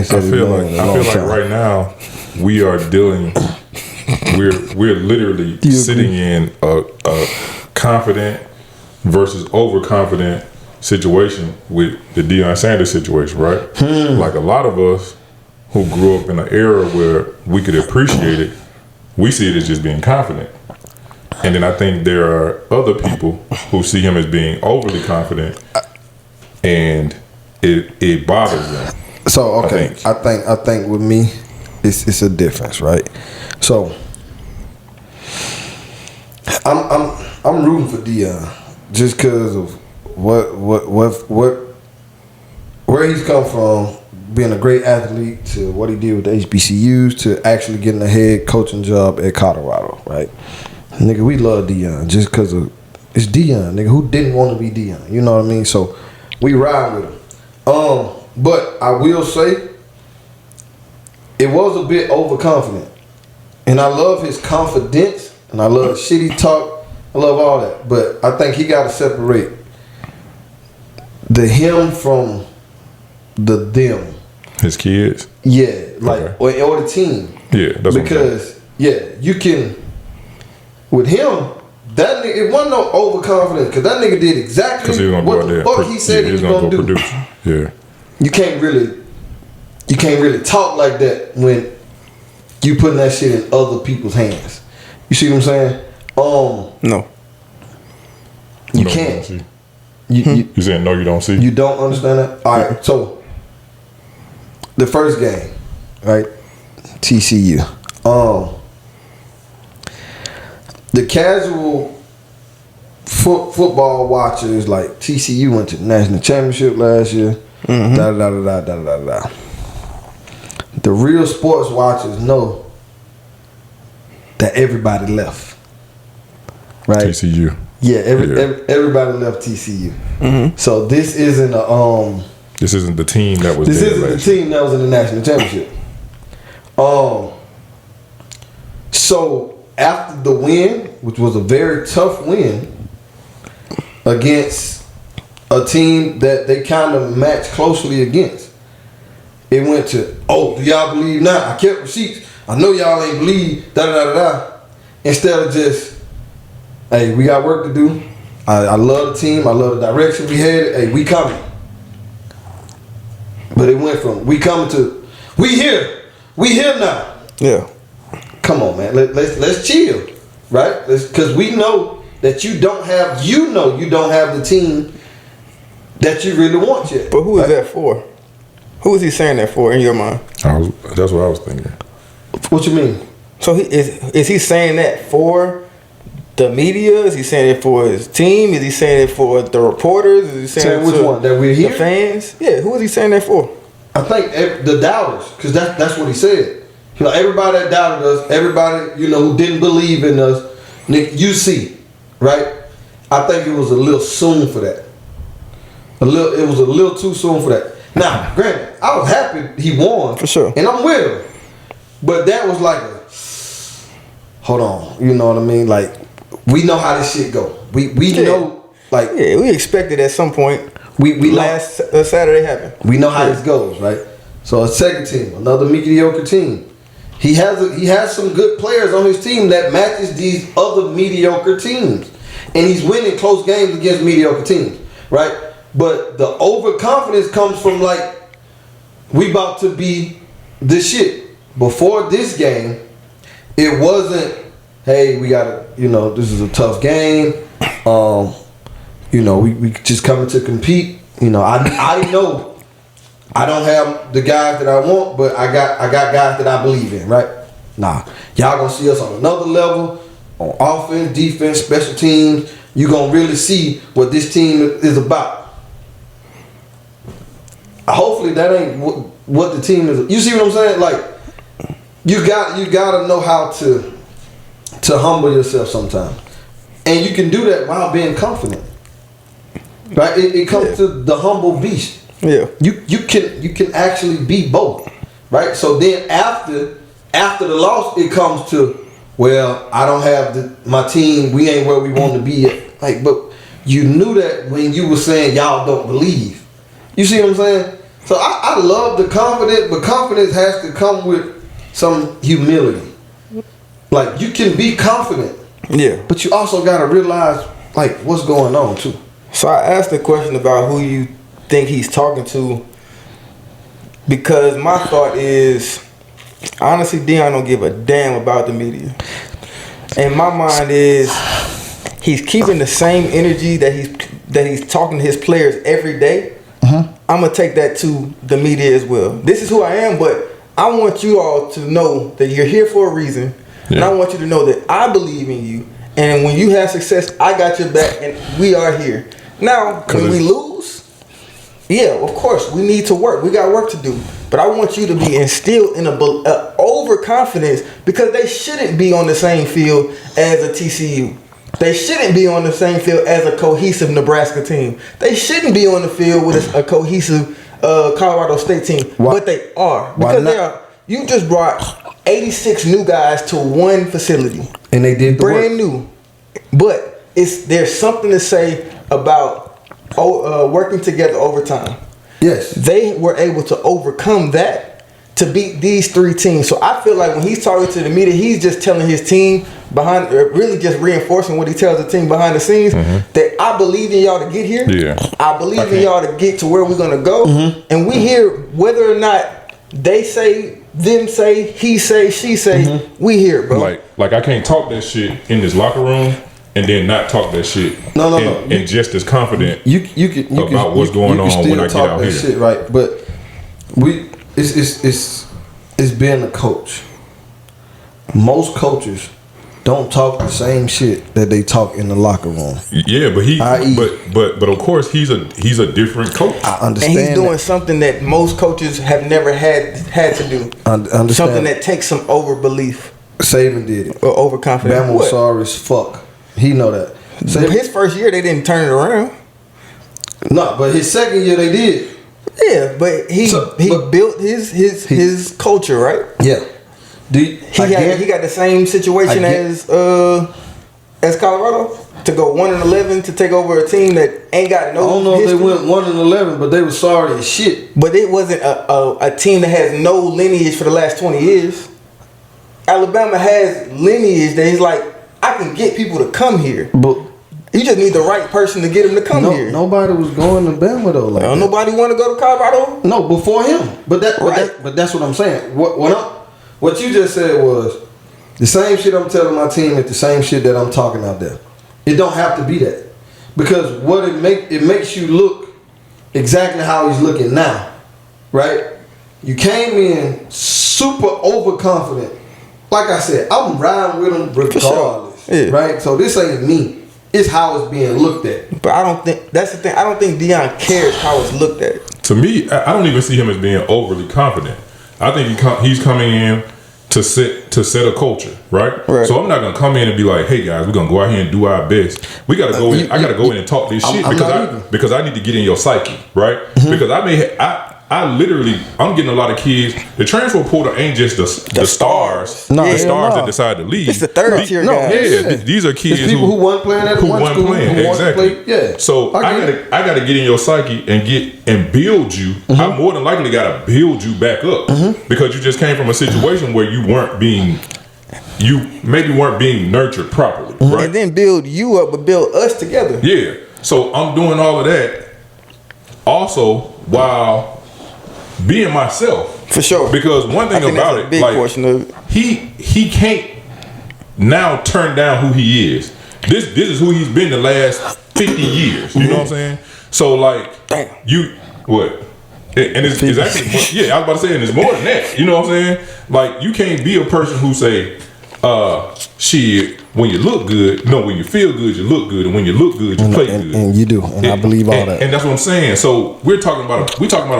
I feel like right now we are dealing. We're literally sitting in a confident versus overconfident situation with the Deion Sanders situation, right? Like a lot of us who grew up in an era where we could appreciate it, we see it as just being confident. And then I think there are other people who see him as being overly confident, and it bothers them. So okay, I think with me, it's a difference, right? So I'm rooting for Deion just because of where he's come from, being a great athlete, to what he did with the HBCUs, to actually getting a head coaching job at Colorado, right? Nigga, we love Deion just because of it's Deion, nigga. Who didn't want to be Deion? You know what I mean? So we ride with him. But I will say it was a bit overconfident, and I love his confidence, and I love shitty talk. I love all that, but I think he got to separate the him from the them. His kids? Yeah, like or the team. Yeah, that's because you can with him. That nigga, it wasn't no overconfidence because that nigga did exactly what the fuck he said he was gonna do. Produce. Yeah, you can't really talk like that when you putting that shit in other people's hands. You see what I'm saying? No. You can't. You saying no? You don't see? You don't understand that? All right. So the first game, right? TCU. The casual football watchers, like TCU went to the national championship last year. Da da da da da da da. The real sports watchers know that everybody left. Right? TCU. Yeah, everybody left TCU. So this isn't a This isn't the team that was. This isn't the team that was in the national championship. So after the win, which was a very tough win against a team that they kind of matched closely against, it went to, do y'all believe now? I kept receipts. I know y'all ain't believe, da da da da. Instead of just, hey, we got work to do. I love the team. I love the direction we headed. Hey, we coming. But it went from we coming to we here. We here now. Yeah. Come on, man. Let's chill, right? Because we know that you don't have the team that you really want yet. But who is that for? Who is he saying that for in your mind? That's what I was thinking. What you mean? So is he saying that for the media? Is he saying it for his team? Is he saying it for the reporters? Is he saying which one? That we're here? The fans? Yeah, who is he saying that for? I think the doubters, because that's what he said. Everybody that doubted us, everybody who didn't believe in us, you see, right? I think it was a little soon for that. It was a little too soon for that. Now, granted, I was happy he won for sure, and I'm with him. But that was like hold on, you know what I mean? Like, we know how this shit go. We know, like, we expected at some point. We last Saturday happened. We know how this goes, right? So a second team, another mediocre team. He has some good players on his team that matches these other mediocre teams, and he's winning close games against mediocre teams, right? But the overconfidence comes from like, we about to be the shit. Before this game, it wasn't, hey, we gotta, this is a tough game. We just coming to compete. I know I don't have the guys that I want, but I got guys that I believe in, right? Nah, y'all gonna see us on another level on offense, defense, special teams. You gonna really see what this team is about. Hopefully that ain't what the team is. You see what I'm saying? Like, you gotta know how to humble yourself sometimes, and you can do that while being confident. Right? It comes to the humble beast. Yeah. You can actually be both. Right? So then after the loss, it comes to, well, I don't have my team, we ain't where we want to be yet. Like, but you knew that when you were saying y'all don't believe. You see what I'm saying? So I love the confidence, but confidence has to come with some humility. Like, you can be confident, Yeah. but you also got to realize, like, what's going on, too. So I asked a question about who you think he's talking to, because my thought is, honestly, Deion don't give a damn about the media. And my mind is, he's keeping the same energy that he's talking to his players every day. I'm gonna take that to the media as well. This is who I am, but I want you all to know that you're here for a reason, and I want you to know that I believe in you. And when you have success, I got your back, and we are here. Now, when we lose, yeah, of course, we need to work. We got work to do. But I want you to be instilled in a overconfidence, because they shouldn't be on the same field as a TCU. They shouldn't be on the same field as a cohesive Nebraska team. They shouldn't be on the field with a cohesive Colorado State team. Why? But they are. Because they are. You just brought 86 new guys to one facility. And they did the brand work. new. But there's something to say about working together over time. Yes. They were able to overcome that to beat these three teams. So I feel like when he's talking to the media, he's just telling his team really just reinforcing what he tells the team behind the scenes, that I believe in y'all to get here. Yeah. I believe in y'all to get to where we're going to go. And we hear whether or not they say, them say, he say, she say, we hear, bro. Like I can't talk that shit in this locker room and then not talk that shit. No. And just as confident You can about what's going on when I get out here. Shit, right? But it's being a coach. Most coaches don't talk the same shit that they talk in the locker room. Yeah, but of course he's a different coach. I understand. And he's doing something that most coaches have never had to do. Understand. Something that takes some overbelief Saban did it. or overconfidence. Bama was sorry as fuck. He know that. His first year they didn't turn it around. No, but his second year they did. Yeah, but he built his culture, right? Yeah. He got the same situation as Colorado, to go 1-11 to take over a team that ain't got no. I don't know history. if they went 1-11, but they were sorry as shit. But it wasn't a team that has no lineage for the last 20 years. Alabama has lineage that he's like, I can get people to come here. But you just need the right person to get them to come here. Nobody was going to Bama though. Like nobody want to go to Colorado. No, before him. But that's what I'm saying. What you just said was the same shit I'm telling my team is the same shit that I'm talking out there. It don't have to be that, because what it makes you look exactly how he's looking now, right? You came in super overconfident. Like I said, I'm riding with him regardless, right? So this ain't me. It's how it's being looked at. But I don't think that's the thing. I don't think Deion cares how it's looked at. To me, I don't even see him as being overly confident. I think he's coming in to set a culture, right? So I'm not gonna come in and be like, "Hey guys, we're gonna go out here and do our best." We gotta go in. I gotta go in and talk this shit because I need to get in your psyche, right? Because I'm getting a lot of kids. The transfer portal ain't just the stars, the stars that decide to leave. It's the third tier guys. These are kids people who weren't playing at one school, exactly. So I gotta get in your psyche and build you. I more than likely gotta build you back up because you just came from a situation where you maybe weren't being nurtured properly, right? And then build you up, but build us together. Yeah. So I'm doing all of that also while being myself. For sure. Because one thing about it, big portion of it. He can't now turn down who he is. This is who he's been the last 50 years. You know what I'm saying? So like, what? And it's actually, I was about to say, and it's more than that. You know what I'm saying? Like, you can't be a person who say, shit, when you look good, no, when you feel good, you look good, and when you look good, you play good. And you do, and I believe all that. And that's what I'm saying. So we're talking about a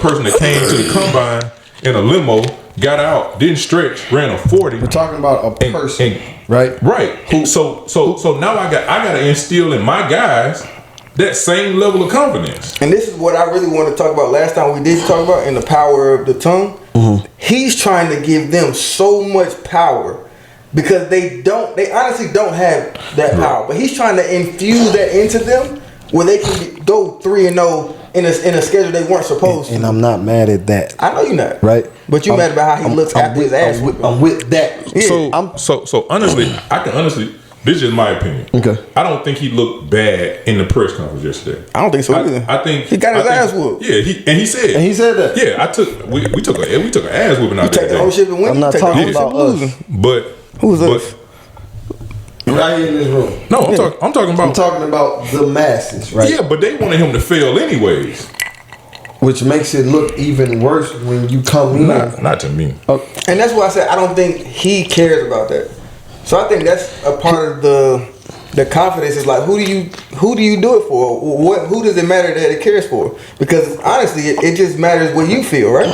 person that came to the combine in a limo, got out, didn't stretch, ran a 40. We're talking about a person, right? Right. So now I gotta instill in my guys that same level of confidence. And this is what I really want to talk about. Last time we did talk about in the power of the tongue. He's trying to give them so much power because they honestly don't have that power. But he's trying to infuse that into them where they can go 3-0 in a schedule they weren't supposed to. And I'm not mad at that. I know you're not. Right? But you mad about how he looks after his ass whipping. I'm with that. Yeah. So honestly, I can honestly. This is my opinion. Okay. I don't think he looked bad in the press conference yesterday. I don't think so either. I think he got his ass whooped. Yeah, he said that. Yeah, we took an ass whooping out You take the there. ownership and win. I'm not talking about us. But who's us? Right here in this room. No, I'm talking about. I'm talking about the masses, right? Yeah, but they wanted him to fail anyways. Which makes it look even worse when you come in. Not to me. And that's why I said I don't think he cares about that. So I think that's a part of the confidence. Is like who do you do it for? Who does it matter that it cares for? Because honestly, it just matters what you feel, right?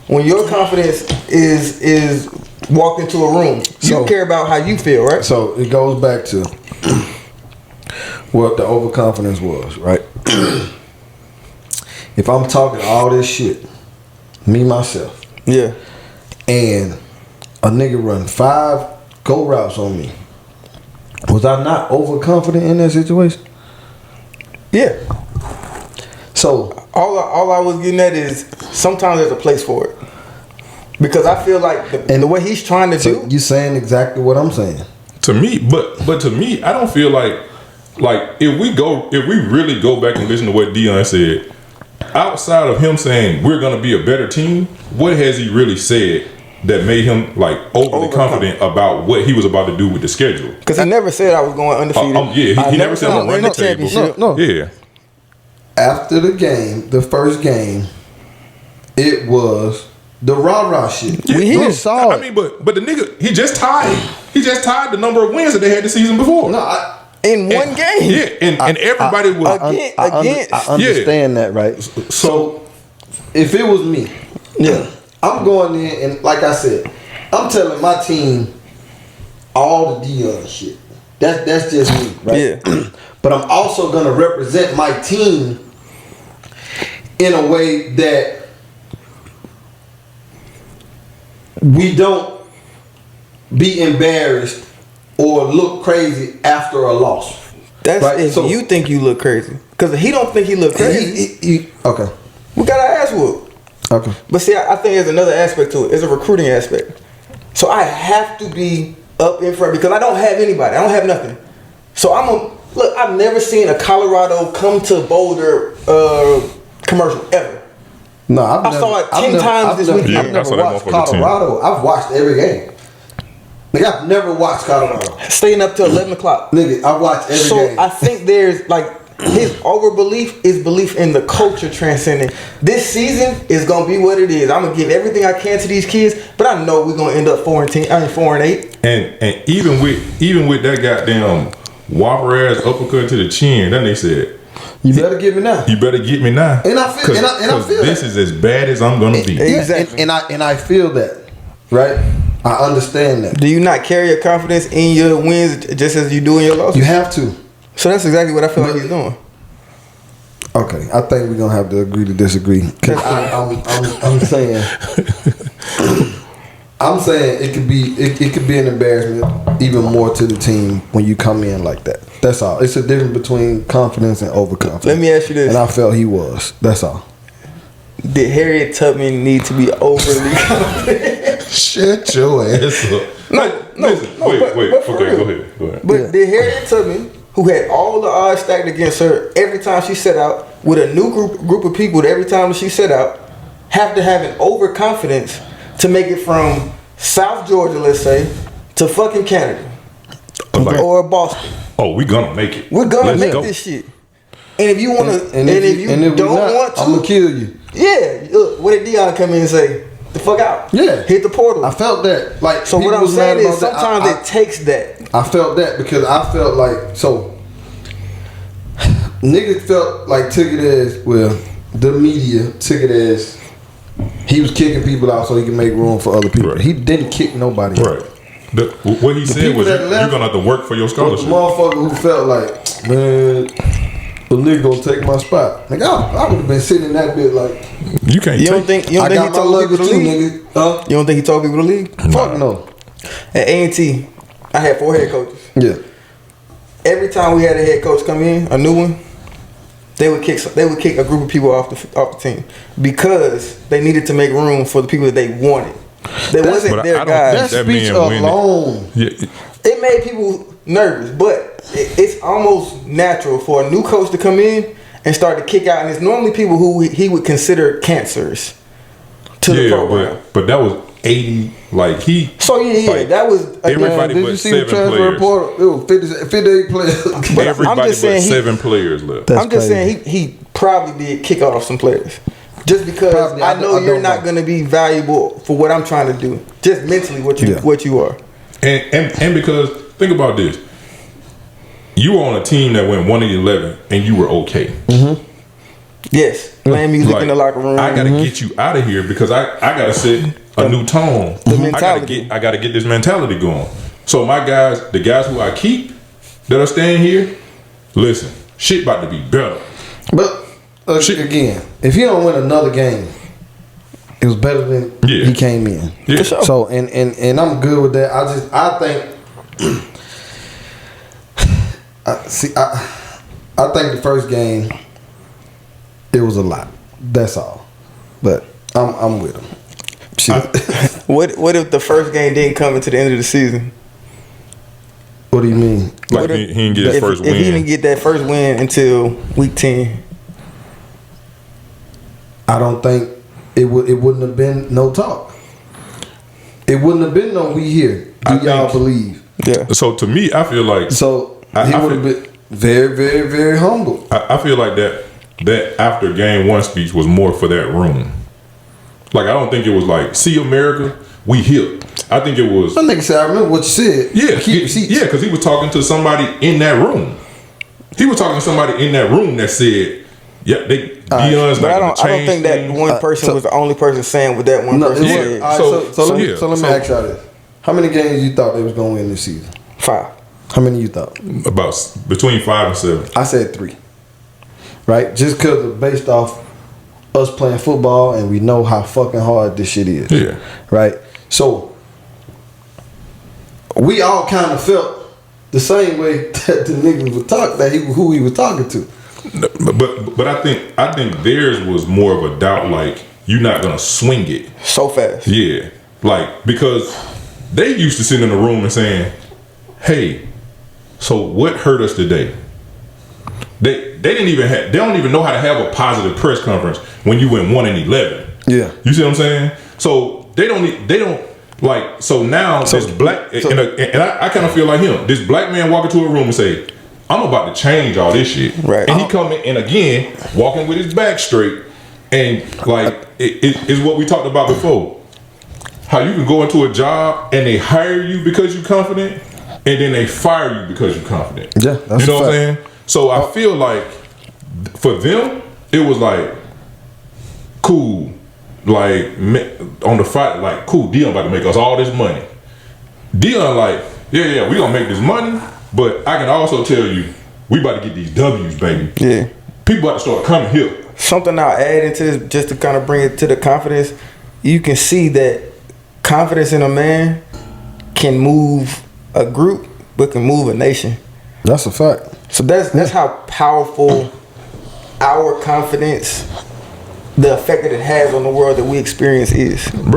When your confidence is walked into a room, you care about how you feel, right? So it goes back to what the overconfidence was, right? If I'm talking all this shit, me myself, yeah, and a nigga run 5 go routes on me, was I not overconfident in that situation? Yeah. So all I was getting at is sometimes there's a place for it. Because I feel like the way he's trying to do. You saying exactly what I'm saying. To me, but to me, I don't feel like if we really go back and listen to what Deion said, outside of him saying we're gonna be a better team, what has he really said that made him like overly confident about what he was about to do with the schedule? Because he never said I was going undefeated. He never said I'm gonna run the table. No. Yeah. After the game, the first game, it was the rah-rah shit. Yeah, We just saw it. I mean, but the nigga, he just tied the number of wins that they had the season before. In one game. Yeah, and everybody was I understand that, right? So if it was me, I'm going in and like I said, I'm telling my team all the Deion shit. That's just me, right? Yeah. But I'm also gonna represent my team in a way that we don't be embarrassed or look crazy after a loss. That's right? if you think you look crazy. Because he don't think he look crazy. Okay. We got our ass whooped. Okay. But see, I think there's another aspect to it. It's a recruiting aspect. So I have to be up in front because I don't have anybody. I don't have nothing. So I've never seen a Colorado come to Boulder commercial ever. No, I saw it 10 times this weekend. I've never watched Colorado. I've watched every game. Nigga, I've never watched Colorado. Staying up till 11 o'clock. Nigga, I watched every game. So I think there's his overbelief is belief in the culture transcending. This season is gonna be what it is. I'm gonna give everything I can to these kids, but I know we're gonna end up 4-8. And even with that goddamn whopper ass uppercut to the chin, then they said, you better get me now. You better get me now. And I feel this is as bad as I'm gonna be. Exactly. And I feel that, right? I understand that. Do you not carry your confidence in your wins just as you do in your losses? You have to. So that's exactly what I feel like he's doing. Okay, I think we're gonna have to agree to disagree. Cause I'm saying, it could be an embarrassment even more to the team when you come in like that. That's all. It's a difference between confidence and overconfidence. Let me ask you this, and I felt he was. That's all. Did Harriet Tubman need to be overly confident? Shut your ass up. Wait. Okay, go ahead. But did Harriet Tubman, who had all the odds stacked against her every time she set out, with a new group of people every time she set out, have to have an overconfidence to make it from South Georgia, let's say, to fucking Canada or Boston? Oh, we're gonna make it. We're gonna make this shit. And if you want to, and if you don't want to, I'm gonna kill you. Yeah, look, what did Deion come in and say? The fuck out. Yeah, hit the portal. I felt that. Like, so what I'm saying is sometimes it takes that. I felt that because I felt like niggas felt like took it as the media took it as he was kicking people out so he could make room for other people. Right. He didn't kick nobody out. What he said was you're gonna have to work for your scholarship. The motherfucker who felt like, man, the nigga gonna take my spot. Like I would have been sitting in that bit like, you can't. You don't think he told people to leave? Huh? You don't think he told people to leave? Fuck no. At A&T, I had 4 head coaches. Yeah. Every time we had a head coach come in, a new one, they would kick a group of people off the team because they needed to make room for the people that they wanted. They wasn't their guys. That speech alone, it made people nervous, but it's almost natural for a new coach to come in and start to kick out, and it's normally people who he would consider cancers to the program. But that was 80, like he. So that was everybody did but you see 7 the transfer players. report? It was 58 players. But Everybody but 7 players left. I'm just saying he probably did kick off some players. Just because probably, I know you're not going to be valuable for what I'm trying to do. Just mentally what you are. And because think about this. You were on a team that went 1-11 and you were okay. Mm-hmm. Yes. Playing music in the locker room. I gotta get you out of here because I gotta set a new tone. The mentality. I gotta get this mentality going. So my guys, the guys who I keep that are staying here, listen, shit about to be better. But again, if he don't win another game, it was better than he came in. Yeah. So and I'm good with that. I think I think the first game it was a lot. That's all. But I'm with him. What if the first game didn't come into the end of the season? What do you mean? Like he didn't get his first win. If he didn't get that first win until week 10. I don't think it wouldn't have been no talk. It wouldn't have been no we here. Do y'all believe? Yeah. So to me, I feel like he would have been very, very, very humble. I feel like that after game 1 speech was more for that room. Like I don't think it was like, see America, we here. I think it was. That nigga said, I remember what you said. Yeah, because he was talking to somebody in that room. He was talking to somebody in that room that said, "Yeah, Deion's but not I don't think that one person was the only person saying what that one person said. So let me ask y'all this: how many games you thought they was gonna win this season? 5. How many you thought? About between 5 and 7. I said 3. Right, just because based off us playing football and we know how fucking hard this shit is. Yeah. Right. So we all kind of felt the same way that the niggas would talk, who he was talking to. But I think theirs was more of a doubt, like you're not gonna swing it so fast. Yeah, like because they used to sit in the room and saying, "Hey, so what hurt us today?" They don't even know how to have a positive press conference when you went 1-11. Yeah, you see what I'm saying? So they don't like. So now this black and I kind of feel like him. This black man walk into a room and say, "I'm about to change all this shit." Right. And he come in and again walking with his back straight, and like it's what we talked about before. How you can go into a job and they hire you because you're confident, and then they fire you because you're confident. Yeah, that's you know what I'm saying. So I feel like for them it was like cool, like on the fight, like cool. Deion about to make us all this money. Deion like yeah, we gonna make this money. But I can also tell you, we about to get these W's, baby. Yeah. People about to start coming here. Something I'll add into this, just to kind of bring it to the confidence, you can see that confidence in a man can move a group, but can move a nation. That's a fact. So that's how powerful our confidence, the effect that it has on the world that we experience is. Bro.